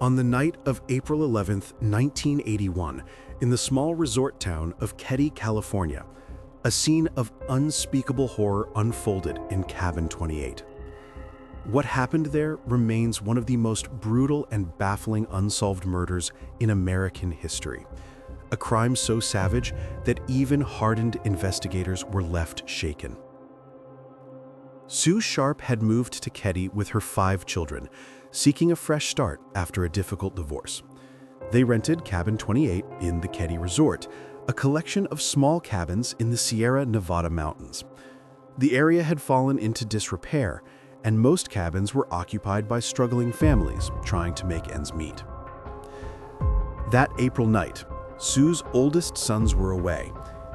On the night of April 11th, 1981, in the small resort town of Keddie, California, a scene of unspeakable horror unfolded in Cabin 28. What happened there remains one of the most brutal and baffling unsolved murders in American history. A crime so savage that even hardened investigators were left shaken. Sue Sharp had moved to Keddie with her 5 children, seeking a fresh start after a difficult divorce. They rented Cabin 28 in the Keddie Resort, a collection of small cabins in the Sierra Nevada mountains. The area had fallen into disrepair, and most cabins were occupied by struggling families trying to make ends meet. That April night, Sue's oldest sons were away,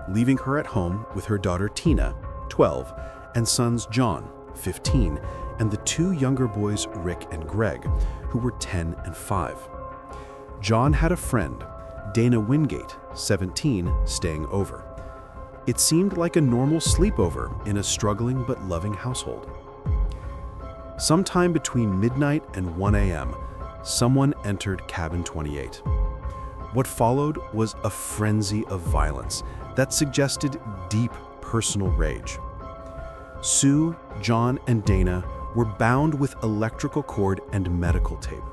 leaving her at home with her daughter Tina, 12, and sons John, 15, and the 2 younger boys Rick and Greg, who were 10 and 5. John had a friend, Dana Wingate, 17, staying over. It seemed like a normal sleepover in a struggling but loving household. Sometime between midnight and 1 a.m., someone entered Cabin 28. What followed was a frenzy of violence that suggested deep personal rage. Sue, John, and Dana were bound with electrical cord and medical tape.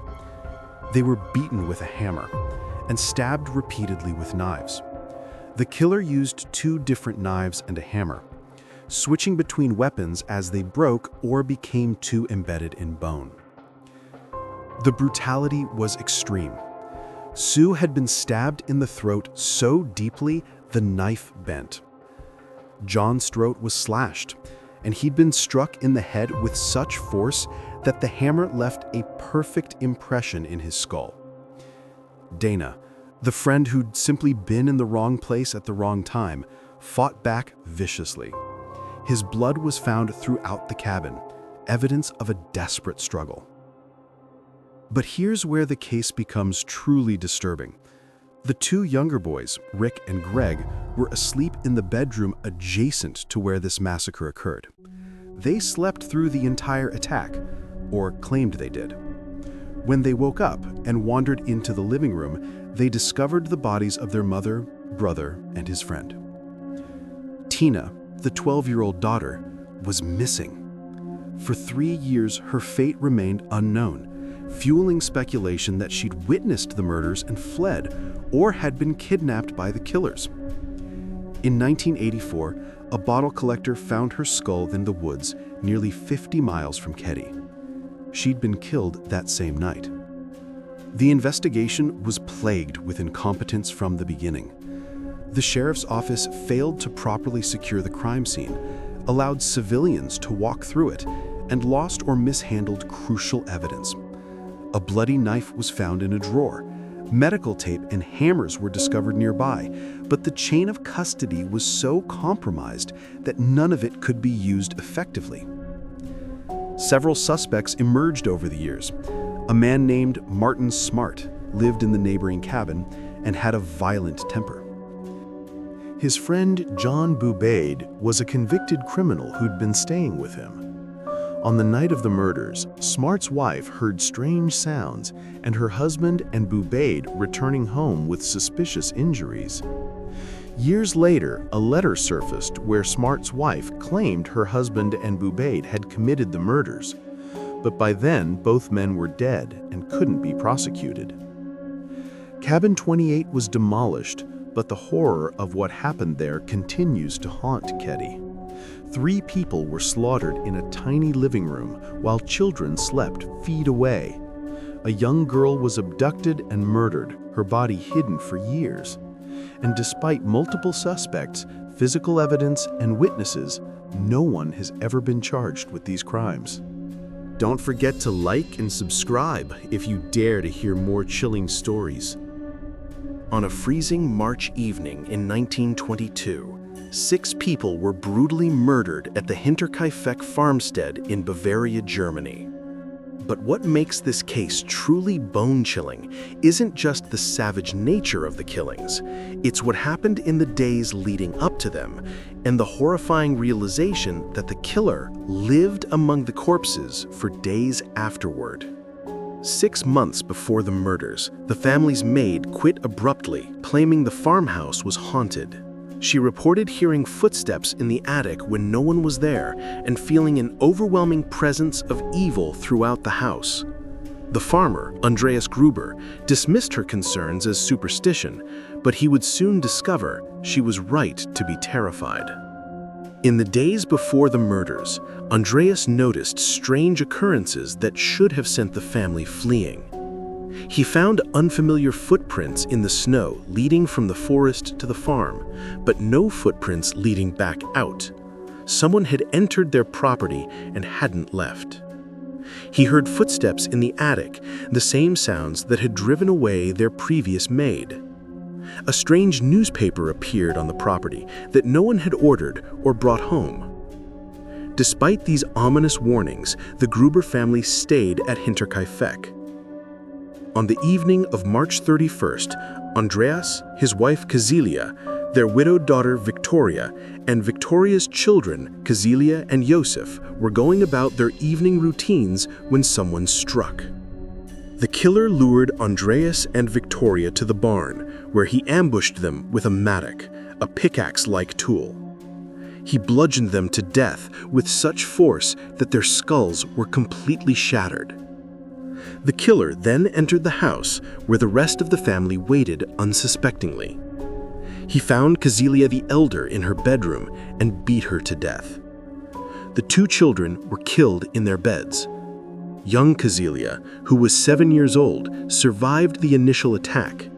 They were beaten with a hammer and stabbed repeatedly with knives. The killer used 2 different knives and a hammer, switching between weapons as they broke or became too embedded in bone. The brutality was extreme. Sue had been stabbed in the throat so deeply the knife bent. John's throat was slashed, and he'd been struck in the head with such force that the hammer left a perfect impression in his skull. Dana, the friend who'd simply been in the wrong place at the wrong time, fought back viciously. His blood was found throughout the cabin, evidence of a desperate struggle. But here's where the case becomes truly disturbing. The 2 younger boys, Rick and Greg, were asleep in the bedroom adjacent to where this massacre occurred. They slept through the entire attack, or claimed they did. When they woke up and wandered into the living room, they discovered the bodies of their mother, brother, and his friend. Tina, the 12-year-old daughter, was missing. For 3 years, her fate remained unknown, fueling speculation that she'd witnessed the murders and fled, or had been kidnapped by the killers. In 1984, a bottle collector found her skull in the woods nearly 50 miles from Keddie. She'd been killed that same night. The investigation was plagued with incompetence from the beginning. The sheriff's office failed to properly secure the crime scene, allowed civilians to walk through it, and lost or mishandled crucial evidence. A bloody knife was found in a drawer. Medical tape and hammers were discovered nearby, but the chain of custody was so compromised that none of it could be used effectively. Several suspects emerged over the years. A man named Martin Smart lived in the neighboring cabin and had a violent temper. His friend John Bubaid was a convicted criminal who'd been staying with him. On the night of the murders, Smart's wife heard strange sounds, and her husband and Bubaid returning home with suspicious injuries. Years later, a letter surfaced where Smart's wife claimed her husband and Bubaid had committed the murders, but by then both men were dead and couldn't be prosecuted. Cabin 28 was demolished, but the horror of what happened there continues to haunt Keddie. 3 people were slaughtered in a tiny living room while children slept feet away. A young girl was abducted and murdered, her body hidden for years. And despite multiple suspects, physical evidence, and witnesses, no one has ever been charged with these crimes. Don't forget to like and subscribe if you dare to hear more chilling stories. On a freezing March evening in 1922, 6 people were brutally murdered at the Hinterkaifeck farmstead in Bavaria, Germany. But what makes this case truly bone-chilling isn't just the savage nature of the killings. It's what happened in the days leading up to them, and the horrifying realization that the killer lived among the corpses for days afterward. 6 months before the murders, the family's maid quit abruptly, claiming the farmhouse was haunted. She reported hearing footsteps in the attic when no one was there and feeling an overwhelming presence of evil throughout the house. The farmer, Andreas Gruber, dismissed her concerns as superstition, but he would soon discover she was right to be terrified. In the days before the murders, Andreas noticed strange occurrences that should have sent the family fleeing. He found unfamiliar footprints in the snow leading from the forest to the farm, but no footprints leading back out. Someone had entered their property and hadn't left. He heard footsteps in the attic, the same sounds that had driven away their previous maid. A strange newspaper appeared on the property that no one had ordered or brought home. Despite these ominous warnings, the Gruber family stayed at Hinterkaifeck. On the evening of March 31st, Andreas, his wife Kazilia, their widowed daughter Victoria, and Victoria's children, Kazilia and Josef, were going about their evening routines when someone struck. The killer lured Andreas and Victoria to the barn, where he ambushed them with a mattock, a pickaxe-like tool. He bludgeoned them to death with such force that their skulls were completely shattered. The killer then entered the house, where the rest of the family waited unsuspectingly. He found Kazilia the elder in her bedroom and beat her to death. The 2 children were killed in their beds. Young Kazilia, who was 7 years old, survived the initial attack.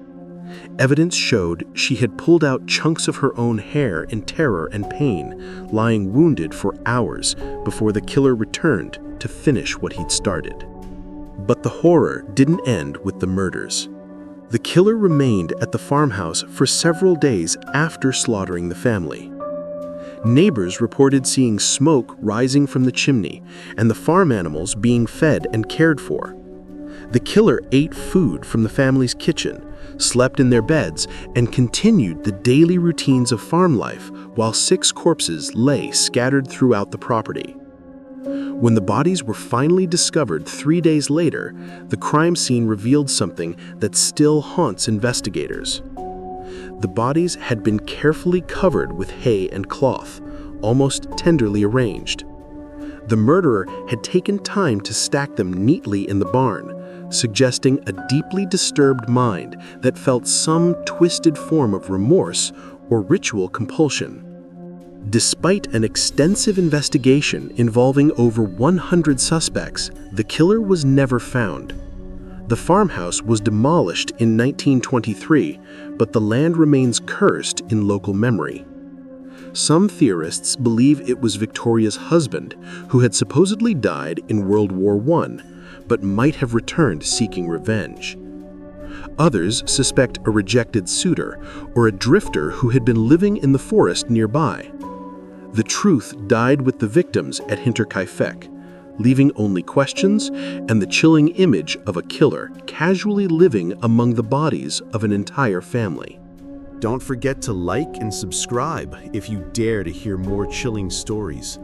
Evidence showed she had pulled out chunks of her own hair in terror and pain, lying wounded for hours before the killer returned to finish what he'd started. But the horror didn't end with the murders. The killer remained at the farmhouse for several days after slaughtering the family. Neighbors reported seeing smoke rising from the chimney and the farm animals being fed and cared for. The killer ate food from the family's kitchen, slept in their beds, and continued the daily routines of farm life while 6 corpses lay scattered throughout the property. When the bodies were finally discovered 3 days later, the crime scene revealed something that still haunts investigators. The bodies had been carefully covered with hay and cloth, almost tenderly arranged. The murderer had taken time to stack them neatly in the barn, suggesting a deeply disturbed mind that felt some twisted form of remorse or ritual compulsion. Despite an extensive investigation involving over 100 suspects, the killer was never found. The farmhouse was demolished in 1923, but the land remains cursed in local memory. Some theorists believe it was Victoria's husband, who had supposedly died in World War I, but might have returned seeking revenge. Others suspect a rejected suitor or a drifter who had been living in the forest nearby. The truth died with the victims at Hinterkaifeck, leaving only questions and the chilling image of a killer casually living among the bodies of an entire family. Don't forget to like and subscribe if you dare to hear more chilling stories.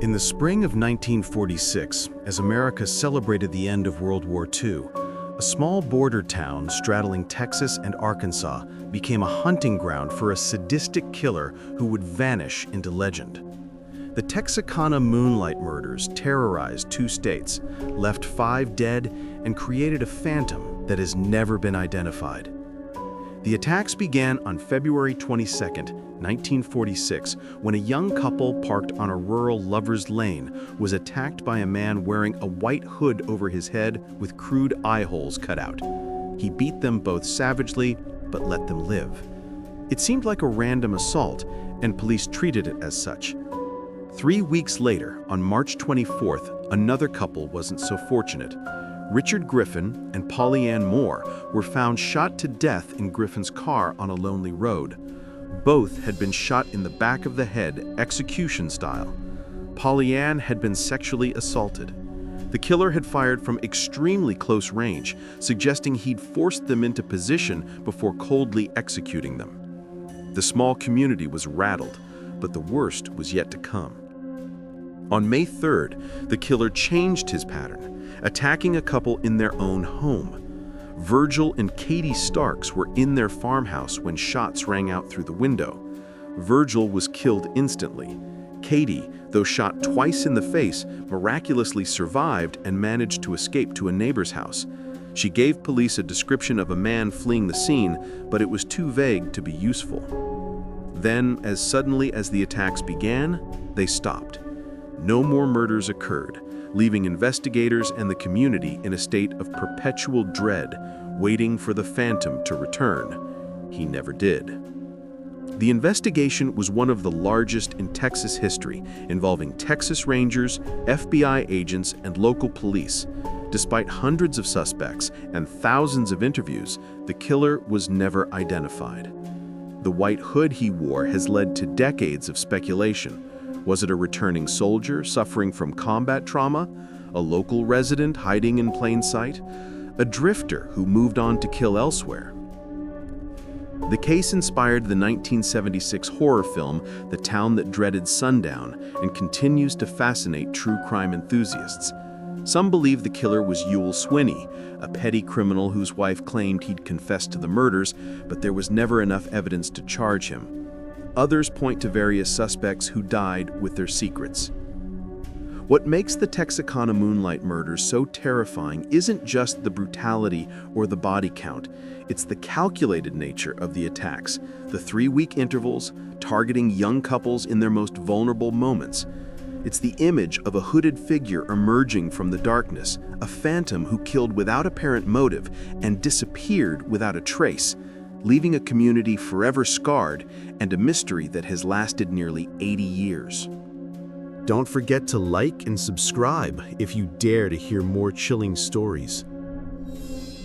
In the spring of 1946, as America celebrated the end of World War II, a small border town straddling Texas and Arkansas became a hunting ground for a sadistic killer who would vanish into legend. The Texarkana Moonlight Murders terrorized 2 states, left 5 dead, and created a phantom that has never been identified. The attacks began on February 22, 1946, when a young couple parked on a rural lover's lane was attacked by a man wearing a white hood over his head with crude eye holes cut out. He beat them both savagely, but let them live. It seemed like a random assault, and police treated it as such. 3 weeks later, on March 24th, another couple wasn't so fortunate. Richard Griffin and Polly Ann Moore were found shot to death in Griffin's car on a lonely road. Both had been shot in the back of the head, execution style. Polly Ann had been sexually assaulted. The killer had fired from extremely close range, suggesting he'd forced them into position before coldly executing them. The small community was rattled, but the worst was yet to come. On May 3rd, the killer changed his pattern, attacking a couple in their own home. Virgil and Keddie Starks were in their farmhouse when shots rang out through the window. Virgil was killed instantly. Keddie, though shot twice in the face, miraculously survived and managed to escape to a neighbor's house. She gave police a description of a man fleeing the scene, but it was too vague to be useful. Then, as suddenly as the attacks began, they stopped. No more murders occurred, leaving investigators and the community in a state of perpetual dread, waiting for the phantom to return. He never did. The investigation was one of the largest in Texas history, involving Texas Rangers, FBI agents, and local police. Despite hundreds of suspects and thousands of interviews, the killer was never identified. The white hood he wore has led to decades of speculation. Was it a returning soldier suffering from combat trauma? A local resident hiding in plain sight? A drifter who moved on to kill elsewhere? The case inspired the 1976 horror film The Town That Dreaded Sundown and continues to fascinate true crime enthusiasts. Some believe the killer was Yule Swinney, a petty criminal whose wife claimed he'd confessed to the murders, but there was never enough evidence to charge him. Others point to various suspects who died with their secrets. What makes the Texarkana Moonlight murders so terrifying isn't just the brutality or the body count. It's the calculated nature of the attacks, the 3-week intervals, targeting young couples in their most vulnerable moments. It's the image of a hooded figure emerging from the darkness, a phantom who killed without apparent motive and disappeared without a trace, leaving a community forever scarred and a mystery that has lasted nearly 80 years. Don't forget to like and subscribe if you dare to hear more chilling stories.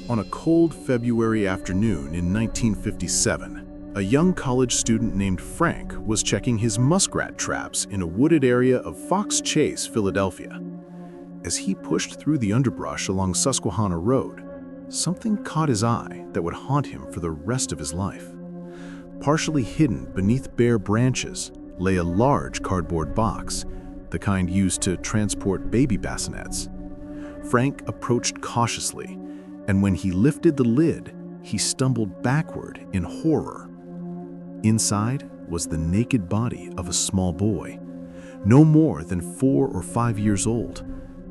On a cold February afternoon in 1957, a young college student named Frank was checking his muskrat traps in a wooded area of Fox Chase, Philadelphia. As he pushed through the underbrush along Susquehanna Road, something caught his eye that would haunt him for the rest of his life. Partially hidden beneath bare branches lay a large cardboard box, the kind used to transport baby bassinets. Frank approached cautiously, and when he lifted the lid, he stumbled backward in horror. Inside was the naked body of a small boy, no more than 4 or 5 years old,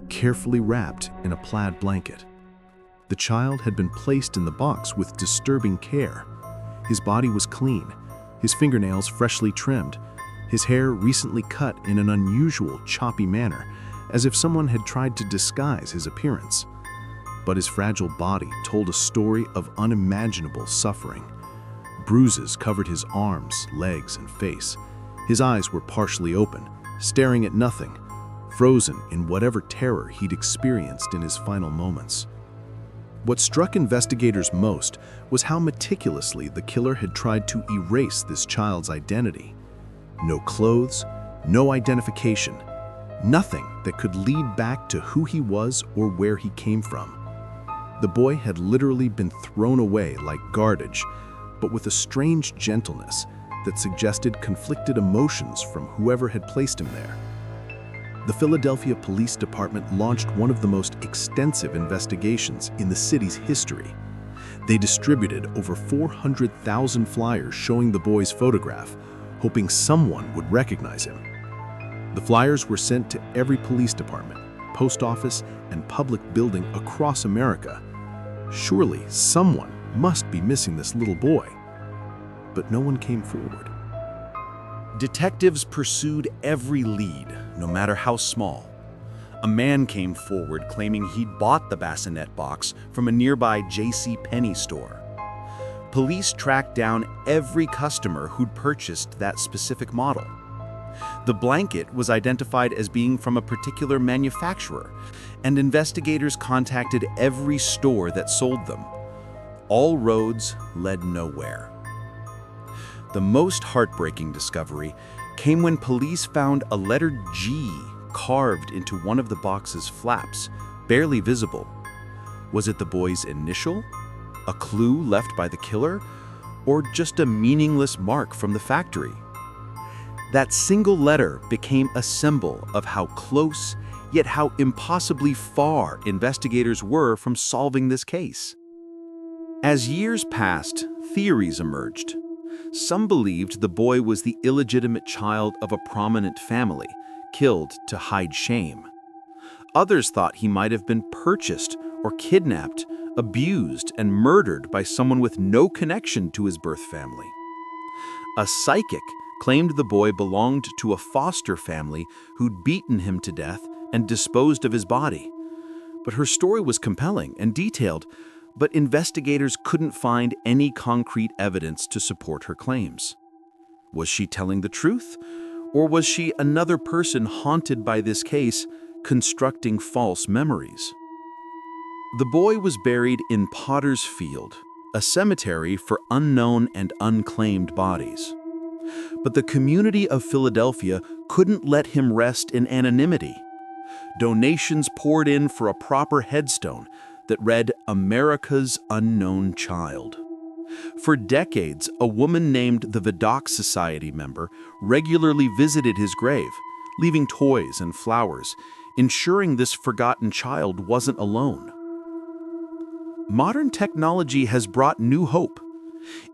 carefully wrapped in a plaid blanket. The child had been placed in the box with disturbing care. His body was clean, his fingernails freshly trimmed, his hair recently cut in an unusual, choppy manner, as if someone had tried to disguise his appearance. But his fragile body told a story of unimaginable suffering. Bruises covered his arms, legs, and face. His eyes were partially open, staring at nothing, frozen in whatever terror he'd experienced in his final moments. What struck investigators most was how meticulously the killer had tried to erase this child's identity. No clothes, no identification, nothing that could lead back to who he was or where he came from. The boy had literally been thrown away like garbage, but with a strange gentleness that suggested conflicted emotions from whoever had placed him there. The Philadelphia Police Department launched one of the most extensive investigations in the city's history. They distributed over 400,000 flyers showing the boy's photograph, hoping someone would recognize him. The flyers were sent to every police department, post office, and public building across America. Surely someone must be missing this little boy. But no one came forward. Detectives pursued every lead, no matter how small. A man came forward claiming he'd bought the bassinet box from a nearby J.C. Penney store. Police tracked down every customer who'd purchased that specific model. The blanket was identified as being from a particular manufacturer, and investigators contacted every store that sold them. All roads led nowhere. The most heartbreaking discovery came when police found a letter G carved into one of the box's flaps, barely visible. Was it the boy's initial? A clue left by the killer? Or just a meaningless mark from the factory? That single letter became a symbol of how close, yet how impossibly far investigators were from solving this case. As years passed, theories emerged. Some believed the boy was the illegitimate child of a prominent family, killed to hide shame. Others thought he might have been purchased or kidnapped, abused, and murdered by someone with no connection to his birth family. A psychic claimed the boy belonged to a foster family who'd beaten him to death and disposed of his body. But her story was compelling and detailed, but investigators couldn't find any concrete evidence to support her claims. Was she telling the truth? Or was she another person haunted by this case, constructing false memories? The boy was buried in Potter's Field, a cemetery for unknown and unclaimed bodies. But the community of Philadelphia couldn't let him rest in anonymity. Donations poured in for a proper headstone that read America's Unknown Child. For decades, a woman named the Vidocq Society member regularly visited his grave, leaving toys and flowers, ensuring this forgotten child wasn't alone. Modern technology has brought new hope.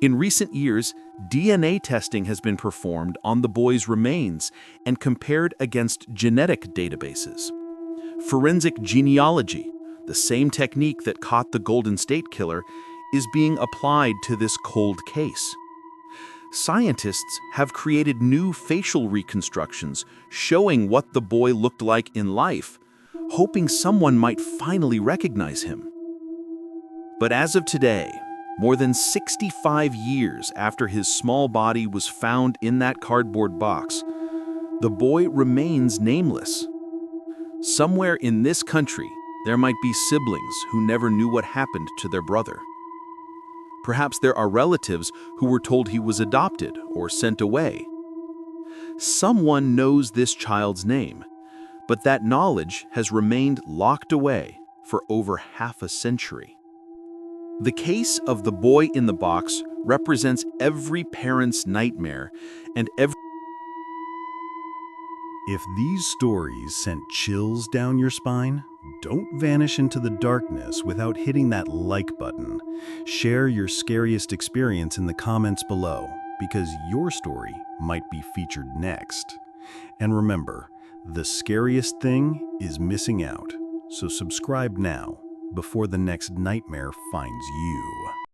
In recent years, DNA testing has been performed on the boy's remains and compared against genetic databases. Forensic genealogy, the same technique that caught the Golden State Killer, is being applied to this cold case. Scientists have created new facial reconstructions showing what the boy looked like in life, hoping someone might finally recognize him. But as of today, more than 65 years after his small body was found in that cardboard box, the boy remains nameless. Somewhere in this country, there might be siblings who never knew what happened to their brother. Perhaps there are relatives who were told he was adopted or sent away. Someone knows this child's name, but that knowledge has remained locked away for over half a century. The case of the boy in the box represents every parent's nightmare and every... If these stories sent chills down your spine, don't vanish into the darkness without hitting that like button. Share your scariest experience in the comments below, because your story might be featured next. And remember, the scariest thing is missing out. So subscribe now, before the next nightmare finds you.